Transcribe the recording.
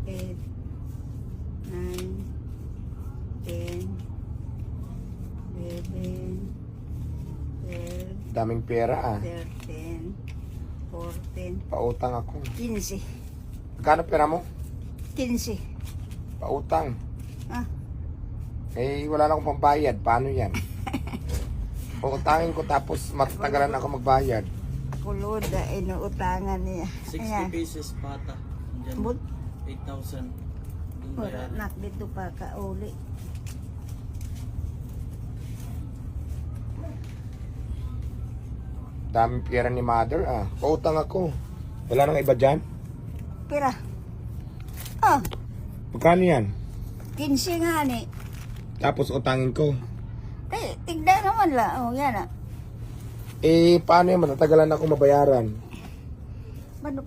8, 9, 10, 11, 12, Daming pera 13, 14, Pautang ako. 15. Magkano pera mo? 15. Pautang. Ah, Eh, wala na akong pambayad. Paano yan? Pautangin ko tapos matagalan ako magbayad. kuluda, inuutangan niya. 60 pieces pata. Andyan, But, 8,000. Yung wala bayaran. nak dito pa kauli. Daming pera ni mother Pautang ako. Wala nang iba dyan? Pira. Ah, Magkano yan? 15 nga ni. Tapos utangin ko. Tigda naman la. Oh, yan ah. Eh, paano yan? Matatagalan ako mabayaran.